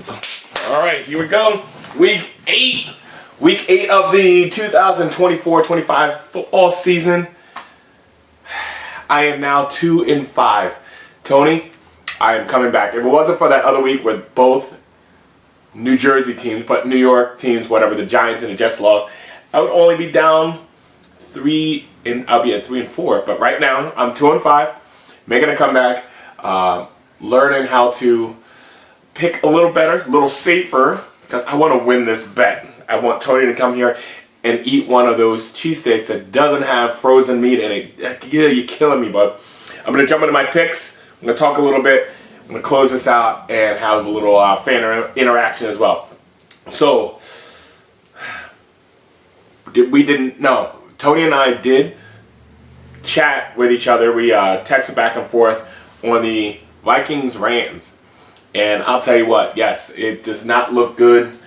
All right, here we go. Week 8. Week 8 of the 2024-25 football season. I am now 2-5. Tony, I am coming back. If it wasn't for that other week with both New Jersey teams, but New York teams, whatever, the Giants and the Jets lost, I would only be down 3, and I'll be at 3-4. But right now, I'm 2-5, making a comeback, learning how to pick a little better, a little safer, because I want to win this bet. I want Tony to come here and eat one of those cheesesteaks that doesn't have frozen meat in it. Yeah, you're killing me, bud. I'm going to jump into my picks. I'm going to talk a little bit. I'm going to close this out and have a little fan interaction as well. So, Tony and I did chat with each other. We texted back and forth on the Vikings-Rams. And I'll tell you what, yes, it does not look good.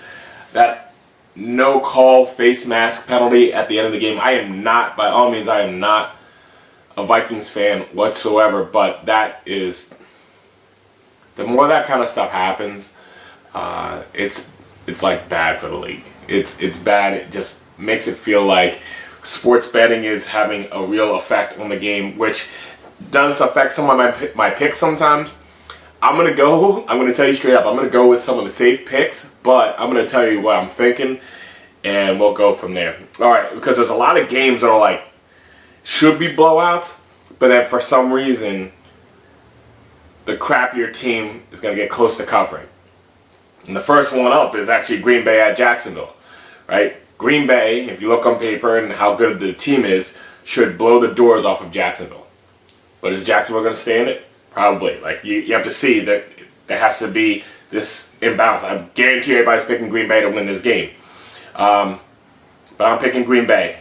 That no call face mask penalty at the end of the game. I am not, by all means, I am not a Vikings fan whatsoever, but that is, the more that kind of stuff happens, it's like bad for the league. It's bad. It just makes it feel like sports betting is having a real effect on the game, which does affect some of my picks sometimes. I'm going to tell you straight up, I'm going to go with some of the safe picks, but I'm going to tell you what I'm thinking, and we'll go from there. All right, because there's a lot of games that are like, should be blowouts, but then for some reason, the crappier team is going to get close to covering. And the first one up is actually Green Bay at Jacksonville, right? Green Bay, if you look on paper and how good the team is, should blow the doors off of Jacksonville. But is Jacksonville going to stay in it? Probably. Like, you have to see that there has to be this imbalance. I guarantee everybody's picking Green Bay to win this game. But I'm picking Green Bay.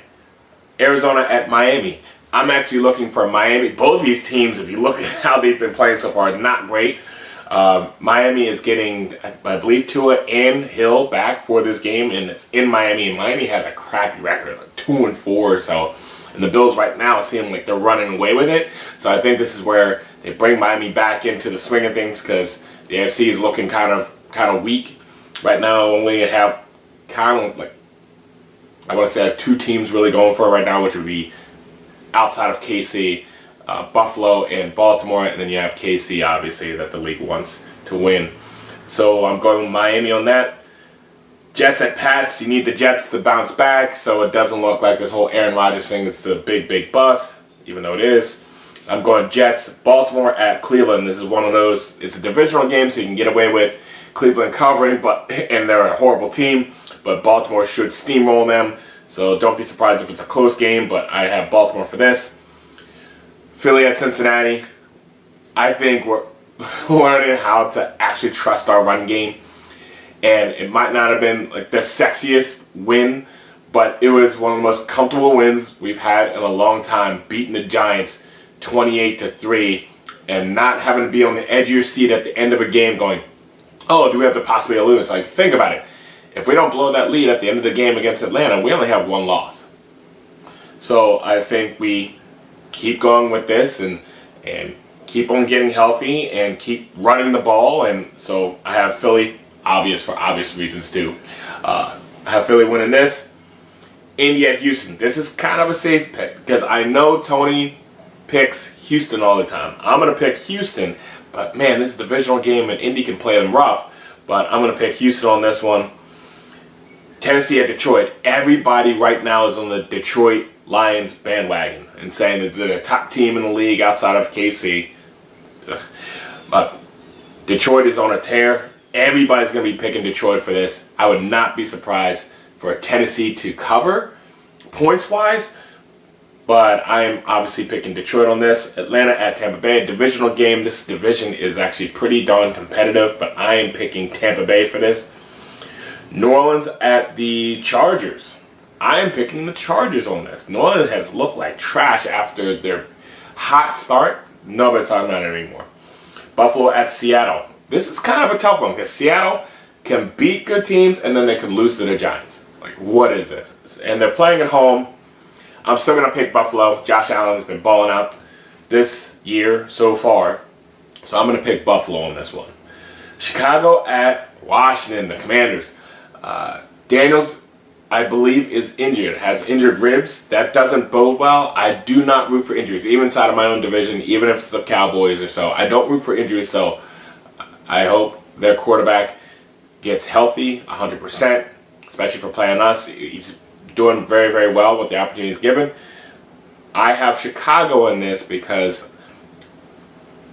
Arizona at Miami. I'm actually looking for Miami. Both of these teams, if you look at how they've been playing so far, not great. Miami is getting, I believe, Tua and Hill back for this game, and it's in Miami. And Miami has a crappy record, like 2-4 or so. And the Bills right now seem like they're running away with it. So I think this is where they bring Miami back into the swing of things, because the NFC is looking kind of weak right now. Only have kind of like, I want to say, 2 teams really going for it right now, which would be outside of KC, Buffalo and Baltimore, and then you have KC, obviously, that the league wants to win. So I'm going with Miami on that. Jets at Pats, you need the Jets to bounce back, so it doesn't look like this whole Aaron Rodgers thing is a big bust, even though it is. I'm going Jets. Baltimore at Cleveland. This is one of those, it's a divisional game, so you can get away with Cleveland covering, and they're a horrible team, but Baltimore should steamroll them, so don't be surprised if it's a close game, but I have Baltimore for this. Philly at Cincinnati. I think we're learning how to actually trust our run game. And it might not have been like the sexiest win, but it was one of the most comfortable wins we've had in a long time, beating the Giants 28-3, and not having to be on the edge of your seat at the end of a game going, oh, do we have the possibility of losing? Like, think about it. If we don't blow that lead at the end of the game against Atlanta, we only have 1 loss. So I think we keep going with this and keep on getting healthy and keep running the ball. And so I have Philly, for obvious reasons too. I have Philly winning this. Indy at Houston. This is kind of a safe pick, because I know Tony picks Houston all the time. I'm going to pick Houston, but man, this is a divisional game and Indy can play them rough. But I'm going to pick Houston on this one. Tennessee at Detroit. Everybody right now is on the Detroit Lions bandwagon and saying that they're the top team in the league outside of KC. But Detroit is on a tear. Everybody's going to be picking Detroit for this. I would not be surprised for Tennessee to cover points-wise, but I am obviously picking Detroit on this. Atlanta at Tampa Bay, a divisional game. This division is actually pretty darn competitive, but I am picking Tampa Bay for this. New Orleans at the Chargers. I am picking the Chargers on this. New Orleans has looked like trash after their hot start. Nobody's talking about it anymore. Buffalo at Seattle. This is kind of a tough one, because Seattle can beat good teams and then they can lose to the Giants. Like, what is this? And they're playing at home. I'm still going to pick Buffalo. Josh Allen has been balling out this year so far. So I'm going to pick Buffalo on this one. Chicago at Washington, the Commanders. Daniels, I believe, is injured, has injured ribs. That doesn't bode well. I do not root for injuries, even inside of my own division, even if it's the Cowboys or so. I don't root for injuries, so I hope their quarterback gets healthy 100%, especially for playing us. He's doing very, very well with the opportunities given. I have Chicago in this because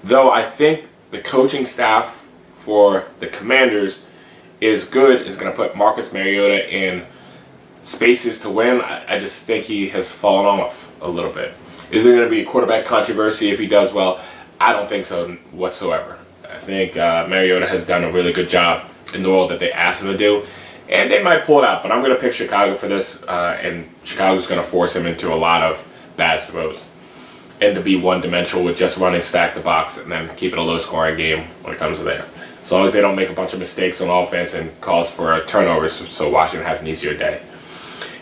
though I think the coaching staff for the Commanders is good, is going to put Marcus Mariota in spaces to win, I just think he has fallen off a little bit. Is there going to be a quarterback controversy if he does well? I don't think so whatsoever. I think Mariota has done a really good job in the role that they asked him to do, and they might pull it out, but I'm going to pick Chicago for this, and Chicago's going to force him into a lot of bad throws and to be one-dimensional with just running stack the box and then keep it a low-scoring game when it comes to there. As long as they don't make a bunch of mistakes on offense and cause for turnovers, so Washington has an easier day.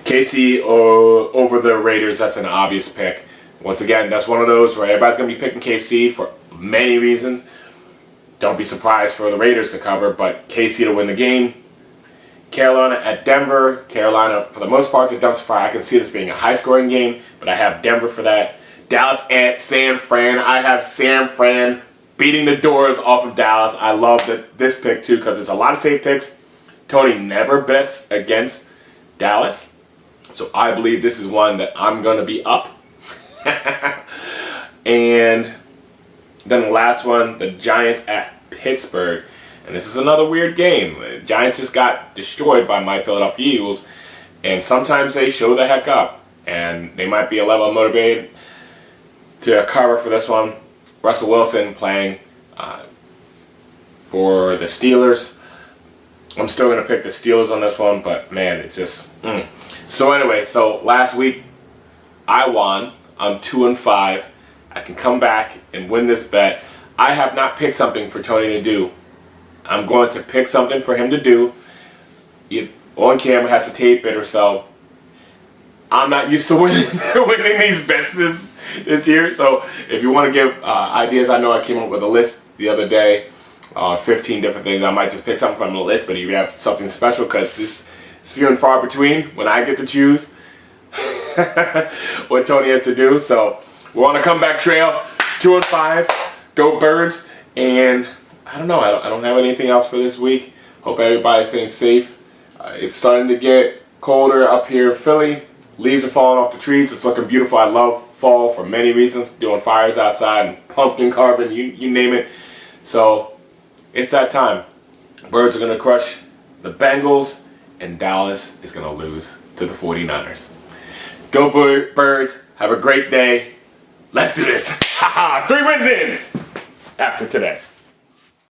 KC over the Raiders, that's an obvious pick. Once again, that's one of those where everybody's going to be picking KC for many reasons. Don't be surprised for the Raiders to cover, but KC to win the game. Carolina at Denver. Carolina, for the most part, is a dumpster fire. I can see this being a high-scoring game, but I have Denver for that. Dallas at San Fran. I have San Fran beating the doors off of Dallas. I love this pick, too, because there's a lot of safe picks. Tony never bets against Dallas, so I believe this is one that I'm going to be up. And then the last one, the Giants at Pittsburgh. And this is another weird game. The Giants just got destroyed by my Philadelphia Eagles, and sometimes they show the heck up, and they might be a level motivated to cover for this one. Russell Wilson playing for the Steelers. I'm still going to pick the Steelers on this one, but man, it's just... So anyway, so last week I won. I'm 2-5. I can come back and win this bet. I have not picked something for Tony to do. I'm going to pick something for him to do. On camera, has to tape it or so. I'm not used to winning these bets this year, so if you want to give ideas, I know I came up with a list the other day, 15 different things. I might just pick something from the list, but if you have something special, because this is few and far between when I get to choose what Tony has to do. So we're on a comeback trail, 2-5, go Birds, and I don't know, I don't have anything else for this week. Hope everybody's staying safe. It's starting to get colder up here in Philly. Leaves are falling off the trees. It's looking beautiful. I love fall for many reasons. Doing fires outside and pumpkin carving, you name it. So it's that time. Birds are going to crush the Bengals, and Dallas is going to lose to the 49ers. Go Birds. Have a great day. Let's do this. 3 wins in after today.